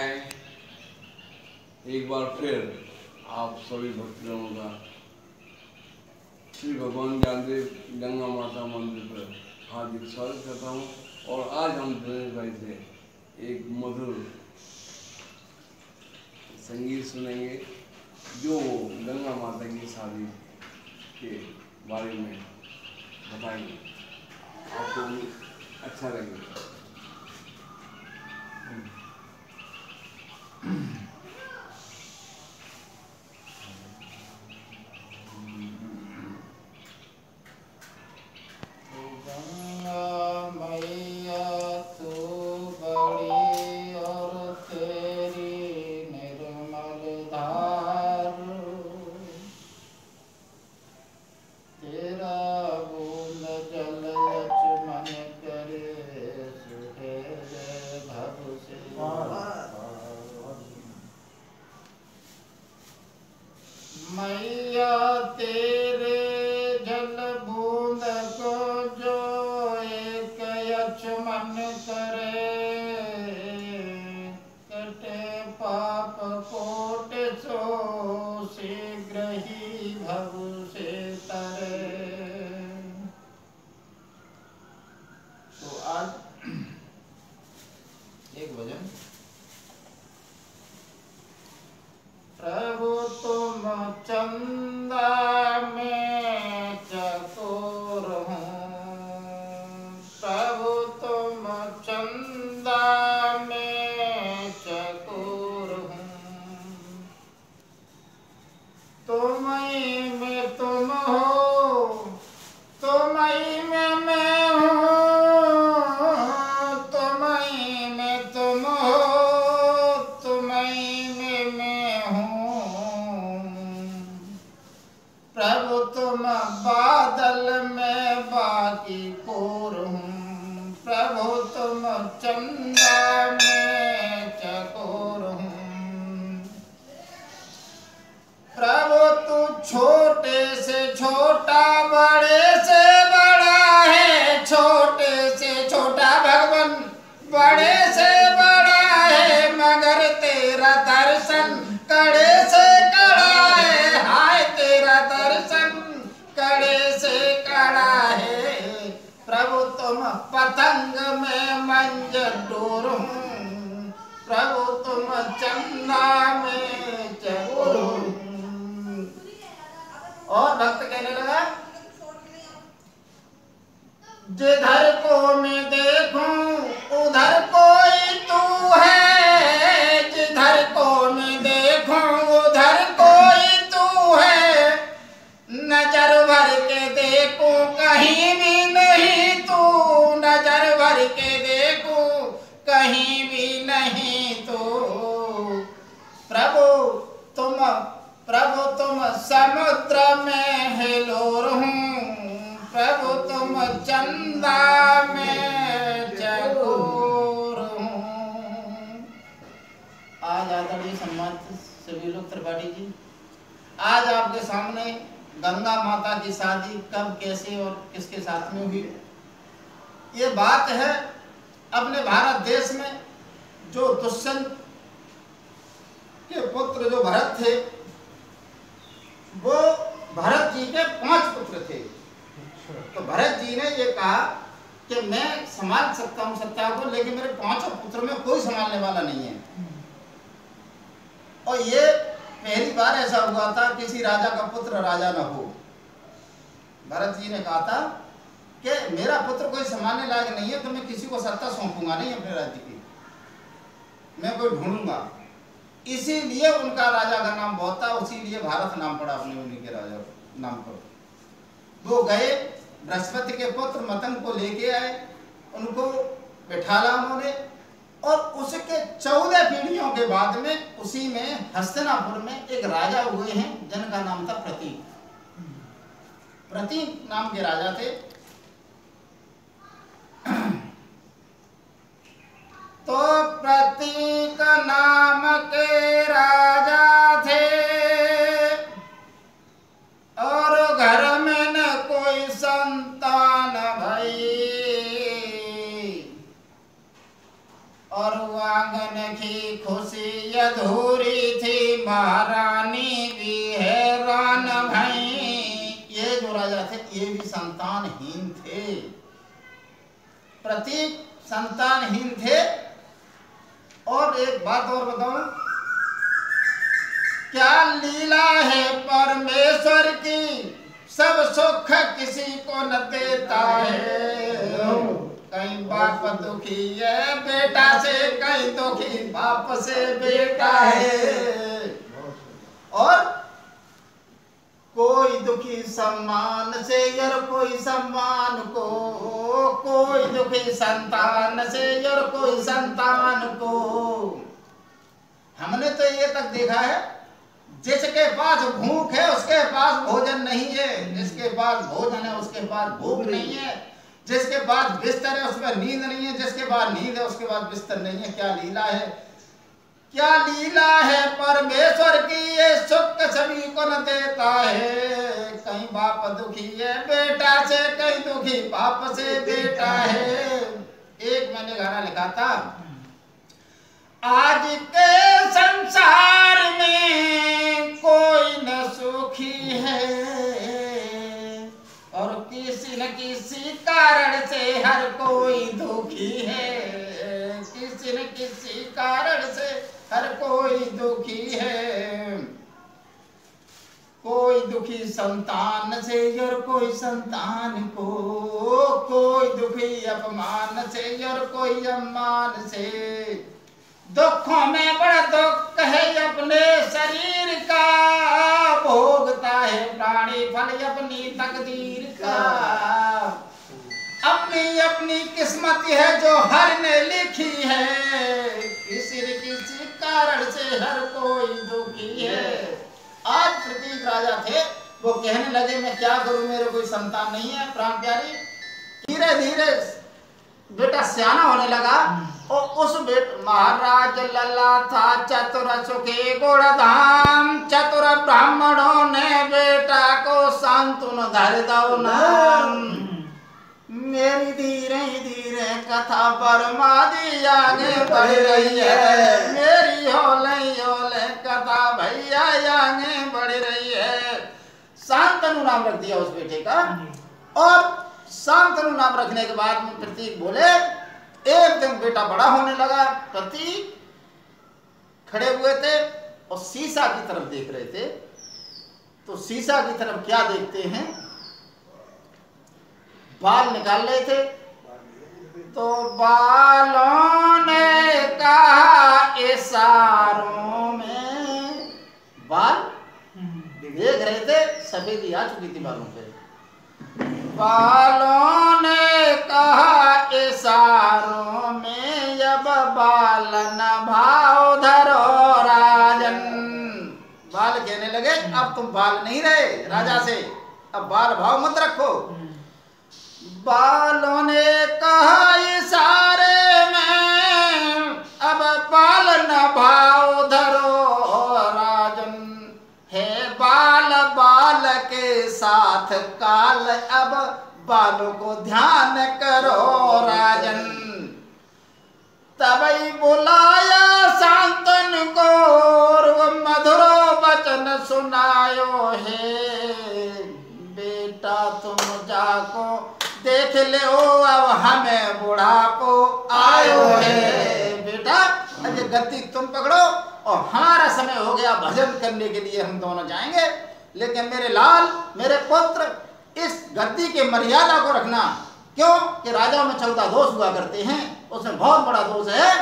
एक बार फिर आप सभी भक्तजनों का श्री भगवान ज्ञानदेव गंगा माता मंदिर पर हार्दिक स्वागत करता हूँ। और आज हम दिनेश भाई से एक मधुर संगीत सुनेंगे जो गंगा माता की शादी के बारे में बताएंगे, आपको अच्छा लगेगा। मैया तेरे जल बूंद को जो एक अचमन करे, कटे पाप कोट सो शीघ्र ही भव से तरे। तो आज एक भजन। प्रभु तुम चंदा में चकोर हूँ, प्रभु तुम चंदा में चकोर हूँ, तुम्हीं में तुम हो, तुम्हीं में मैं हूँ, तुम्हीं में तुम हो, तुम्हीं में मैं हूँ। प्रभु तुम बादल में बाकी कोर हूँ, प्रभु तुम चंदा में चकोर हूँ। प्रभु तू छोटे से छोटा, बड़े से बड़ा है, छोटे से छोटा भगवान बड़े से बड़ा है, मगर तेरा दर्शन कड़े से कड़ा है। हाय तेरा दर्शन कड़े से कड़ा है। प्रभु तुम पतंग में मंज डोर हूँ, प्रभु तुम चंदा में चकोर हूँ। और भक्त कहने लगा, जिधर को मैं देखूं उधर कोई तू है, जिधर को मैं देखूं उधर कोई तू है, नजर भर के देखूं कहीं भी नहीं तू, नजर भर के देखूं कहीं भी नहीं तू। प्रभु तुम समुद्र में हिलोर हूँ, प्रभु तुम चंदा में चकोर हूँ। आज आदरणीय सम्मानित सभी लोग त्रिपाठी जी, आज आपके सामने गंगा माता की शादी कब, कैसे और किसके साथ में हुई, ये बात है। अपने भारत देश में जो दुष्यंत के पुत्र जो भरत थे, वो भरत जी के 5 पुत्र थे। तो भरत जी ने ये कहा कि मैं संभाल सकता हूँ सत्ता को, लेकिन मेरे 5 पुत्र में कोई संभालने वाला नहीं है। और ये पहली बार ऐसा हुआ था किसी राजा का पुत्र राजा न हो। भरत जी ने कहा था कि मेरा पुत्र कोई संभालने लायक नहीं है, तो मैं किसी को सत्ता सौंपूंगा नहीं अपने राज्य की, मैं कोई ढूंढूंगा। इसीलिए उनका राजा का नाम बहुत था, उसीलिए भारत नाम पड़ा अपने उन्हीं के राजा नाम पर। वो गए, बृहस्पति के पुत्र मतंग को लेके आए, उनको बिठाला उन्होंने, और उसके 14 पीढ़ियों के बाद में उसी में हस्तिनापुर में एक राजा हुए हैं जिनका नाम था प्रतीक। प्रतीक नाम के राजा थे। तो प्रतीक नाम के राजा थे, और घर में न कोई संतान भई, और आंगन की खुश सी अधूरी थी महारानी भी हैरान भई। ये जो राजा थे ये भी संतानहीन थे, प्रतीक संतानहीन थे। और एक बात और बताऊं, क्या लीला है परमेश्वर की, सब सुख किसी को न देता है। कहीं बाप दुखी है बेटा से, कहीं दुखी बाप से बेटा है। और कोई दुखी सम्मान से और कोई सम्मान को, कोई दुखी संतान से और कोई संतान को। हमने तो ये तक देखा है, जिसके पास भूख है उसके पास भोजन नहीं है, जिसके पास भोजन है उसके पास भूख नहीं है, जिसके पास बिस्तर है उसमें नींद नहीं है, जिसके पास नींद है उसके पास बिस्तर नहीं है। क्या लीला है, क्या लीला है परमेश्वर की, ये सुख सभी को न देता है। कहीं बाप दुखी है बेटा से, कहीं दुखी बाप से बेटा है। एक मैंने गाना लिखा था, आज के संसार में कोई न सुखी है और किसी न किसी कारण से हर कोई दुखी है, किसी न किसी कारण से हर कोई दुखी है। कोई दुखी संतान से और कोई संतान को, कोई दुखी अपमान से और कोई अपमान से। दुखों में बड़ा दुख है अपने शरीर का, भोगता है प्राणी फल अपनी तकदीर का। अपनी अपनी किस्मत है जो हर ने लिखी है, किसी न किसी कारण से हर कोई दुखी है। आज प्रतीक राजा थे, वो कहने लगे मैं क्या करूं, मेरे कोई संतान नहीं है। प्राण प्यारी, धीरे धीरे बेटा सियाना होने लगा और उस महाराज लल्ला था चतुर सुखी गुणधाम। चतुर ब्राह्मणों ने बेटा को सांत्वन धर दो नाम। मेरी धीरे धीरे कथा बर्मादी आगे बढ़ रही है, मेरी होले होले कथा भैया आगे बढ़ रही है। शांतनु नाम रख दिया उस बेटे का। और शांतनु नाम रखने के बाद में प्रतीक बोले, एक दिन बेटा बड़ा होने लगा। प्रतीक खड़े हुए थे और शीशा की तरफ देख रहे थे। तो शीशा की तरफ क्या देखते हैं, बाल निकाल रहे थे। तो बालों ने कहा इशारों में, बाल देख रहे थे, सफेदी आ चुकी थी बालों पे। बालों ने कहा इशारों में, अब बाल न भाव धरो राजन। बाल कहने लगे अब तुम बाल नहीं रहे राजा से, अब बाल भाव मत रखो। बालों ने कहा इशारे में, अब बाल न भाव धरो राजन। है बाल बाल के साथ काल, अब बालों को ध्यान करो राजन। तभी बुलाया शांतन को, मधुरो वचन सुनायो है। बेटा तुम जाको देख ले ओ, अब हमें बुढ़ापो आयो है। बेटा अब ये गद्दी तुम पकड़ो और हमारा समय हो गया भजन करने के लिए, हम दोनों जाएंगे। लेकिन मेरे लाल, मेरे पुत्र, इस गद्दी के मर्यादा को रखना। क्यों कि राजाओं में 14 दोष हुआ करते हैं, उसमें बहुत बड़ा दोष है।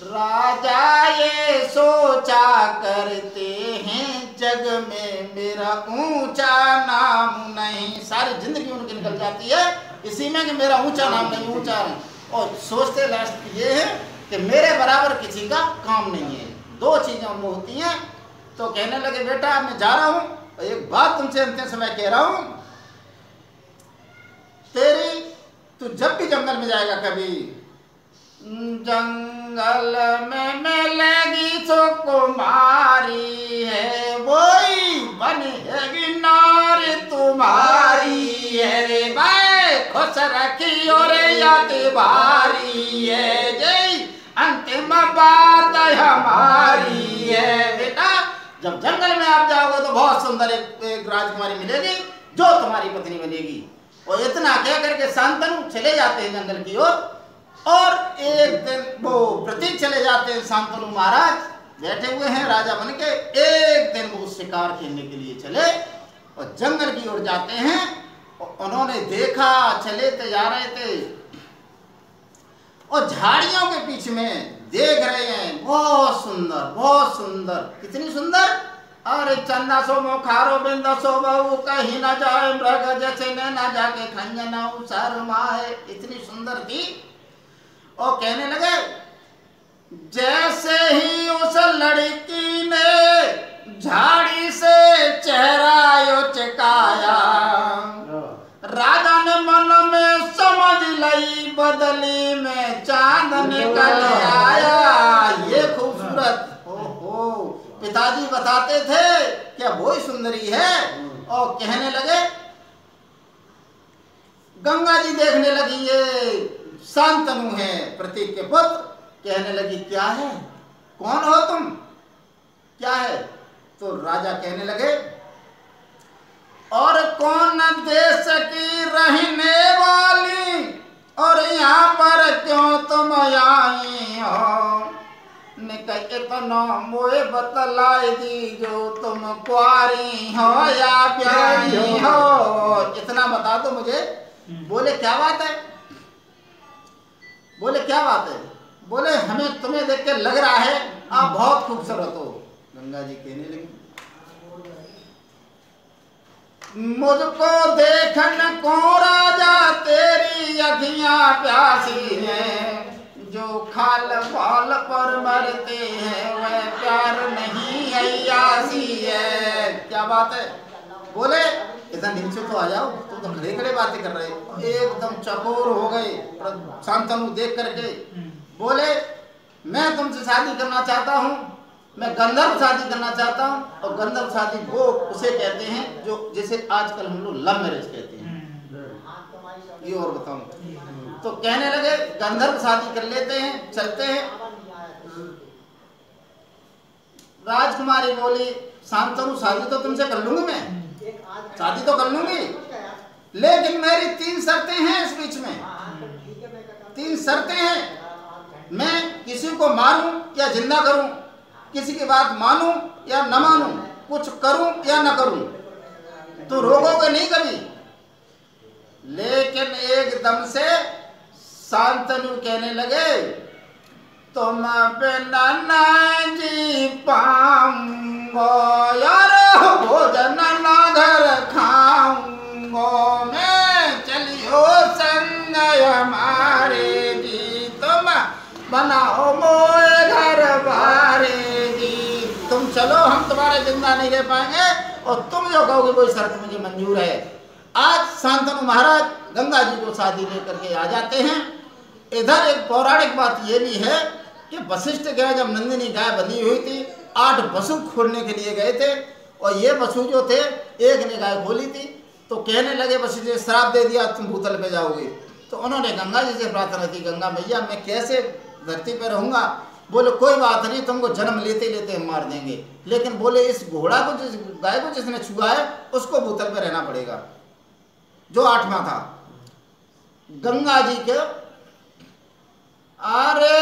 राजा ये सोचा करते हैं जग में मेरा ऊंचा नाम नहीं। सारी जिंदगी उनकी निकल जाती है इसी में कि मेरा ऊंचा नाम नहीं, ऊंचा नहीं। और सोचते लास्ट ये है कि मेरे बराबर किसी का काम नहीं है। दो चीजें उनमें होती हैं। तो कहने लगे बेटा मैं जा रहा हूं, एक बात तुमसे अंतिम समय कह रहा हूं। तेरी तू जब भी जंगल में जाएगा, कभी जंगल में मिलेगी सुकुमारी है, वही बनेगी नारी तुम्हारी है रे भाई। खुश रखी और याद भारी है, जय अंतिम बात हमारी है। बेटा जब जंगल में आप जाओगे तो बहुत सुंदर एक राजकुमारी मिलेगी जो तुम्हारी पत्नी बनेगी। और इतना कह करके शांतनु चले जाते हैं जंगल की ओर। और एक दिन वो प्रतीक चले जाते हैं, शांतनु महाराज बैठे हुए हैं राजा बन के। एक दिन वो शिकार खेलने के लिए चले और जंगल की ओर जाते हैं। और उन्होंने देखा, चले तो जा रहे थे और झाड़ियों के बीच में देख रहे हैं बहुत सुंदर, बहुत सुंदर। कितनी सुंदर! अरे चंदा सो मोखारो बिंदा सो बहु कहीं न जाए मृग जैसे न जाके खंजना शर्माए। इतनी सुंदर थी। और कहने लगे जैसे ही उस लड़की ने झाड़ी से चेहरा यो चकाया, राजा ने मन में समझ लई बदली में चांद निकल आया। ये खूबसूरत, ओहो, पिताजी बताते थे क्या वो ही सुंदरी है। और कहने लगे, गंगा जी देखने लगी ये शांतनु है प्रतीक के पुत्र। कहने लगी क्या है, कौन हो तुम, क्या है? तो राजा कहने लगे और कौन देश की रहने वाली और यहाँ पर क्यों तुम आई हो? ने कहे इतना मोए बतलाई दी जो तुम कुआरी हो या प्यारी हो। इतना बता दो मुझे। बोले क्या बात है? बोले क्या बात है? बोले हमें तुम्हें देख के लग रहा है आप बहुत खूबसूरत हो। गंगा जी कहने लगी मुझको देखन को राजा तेरी अखियां प्यासी हैं, जो खाल फाल पर मरते हैं वह प्यार नहीं अयासी है। क्या बात है? बोले इधर नीचे तो आ जाओ, तुम तो खड़े खड़े बातें कर रहे हो। एकदम चकोर हो गए शांतनु देख करके। बोले मैं तुमसे शादी करना चाहता हूँ, मैं गंधर्व शादी करना चाहता हूँ। और गंधर्व शादी वो उसे कहते हैं जो जिसे आजकल हम लोग लव मैरिज कहते हैं। ये और बताऊं तो कहने लगे गंधर्व शादी कर लेते हैं, चलते हैं। राजकुमारी बोली शांतनु शादी तो तुमसे कर लूंगी, मैं शादी तो कर लूंगी, लेकिन मेरी 3 शर्तें हैं इस बीच में। 3 शर्तें हैं। मैं किसी को मारूं या जिंदा करूं, किसी की बात मानूं या न मानूं, कुछ करूं या न करूं, तो रोकोगे नहीं कभी। लेकिन एकदम से शांतनु कहने लगे तुम बिना न जी पाऊंगो यार, भोजन न घर खाऊंगो मैं, चलियो संग हमारे जी, तुम बनाओ मोए घर बारे जी। तुम चलो, हम तुम्हारे जिंदा नहीं रह पाएंगे और तुम जो कहोगे वो शर्त मुझे मंजूर है। आज शांतनु महाराज गंगा जी को शादी लेकर के आ जाते हैं। इधर एक पौराणिक बात ये भी है कि वशिष्ठ गए जब नंदिनी गाय बंधी हुई थी, 8 बसु खोलने के लिए गए थे। और ये बसु जो थे एक ने गाय खोली थी, तो कहने लगे वशिष्ठ ने श्राप दे दिया तुम भूतल पे जाओगे। तो उन्होंने गंगा जी से प्रार्थना की गंगा मैया मैं कैसे धरती पे रहूंगा। बोले कोई बात नहीं, तुमको जन्म लेते लेते हम मार देंगे, लेकिन बोले इस घोड़ा को जिस गाय को जिसने छुआ है उसको भूतल पे रहना पड़ेगा, जो 8वां था। गंगा जी के अरे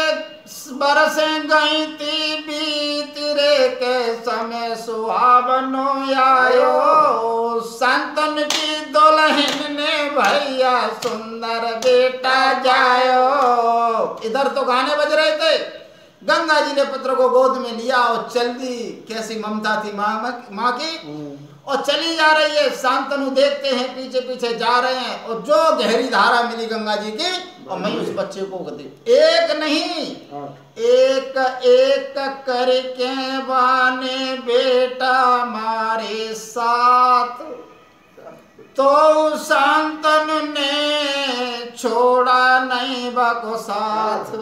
बरसे गई थी बीत रे के समय सुहावनो आयो, शांतनु की दुल्हन ने भैया सुंदर बेटा जायो। इधर तो गाने बज रहे थे। गंगा जी ने पुत्र को गोद में लिया और चल दी। कैसी ममता थी माँ की। और चली जा रही है। शांतनु देखते हैं पीछे पीछे जा रहे हैं और जो गहरी धारा मिली गंगा जी की, और मैं उस बच्चे को एक नहीं एक एक करके बाने बेटा मारे साथ, तो शांतनु ने छोड़ा नहीं बको साथ,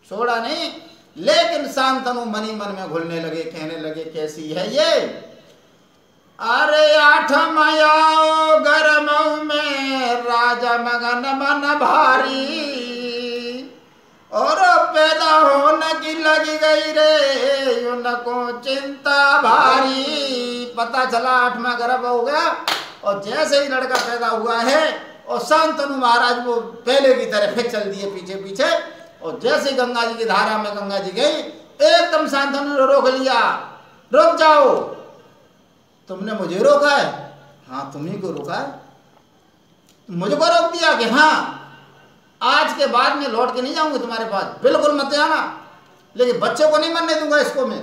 छोड़ा नहीं। लेकिन शांतनु मनी मन में घुलने लगे, कहने लगे कैसी है ये। अरे 8 मयाओ गरमऊ में राजा मगन मन भारी, और पैदा होने की लगी गई रे उनको चिंता भारी। पता चला 8वां गर्भ हो गया और जैसे ही लड़का पैदा हुआ है और शांतनु महाराज वो पहले की तरह फिर चल दिए पीछे पीछे। और जैसे गंगा जी की धारा में गंगा जी गई एकदम शांतनु ने रोक लिया, रुक जाओ, तुमने मुझे रोका है? हाँ तुम्ही को रोका है। मुझको रोक दिया कि हाँ आज के बाद में लौट के नहीं जाऊंगी तुम्हारे पास, बिल्कुल मत आना, लेकिन बच्चे को नहीं मरने दूंगा इसको मैं।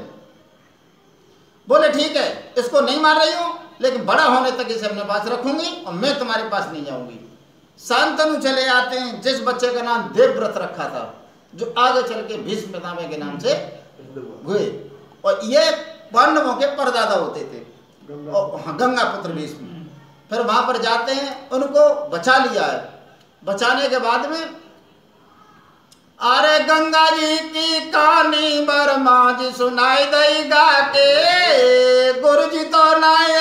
बोले ठीक है इसको नहीं मार रही हूं लेकिन बड़ा होने तक इसे अपने पास रखूंगी और मैं तुम्हारे पास नहीं जाऊंगी। शांतनु चले आते हैं, जिस बच्चे का नाम देवव्रत रखा था जो आगे चल के भीष्म पितामह के नाम से हुए और ये पांडवों के परदादा होते थे, गंगा पुत्र भीष्म। फिर वहां पर जाते हैं, उनको बचा लिया है। बचाने के बाद में अरे गंगा जी की कहानी बर्मा जी सुनाई दई गा के, गुरु जी तो नहीं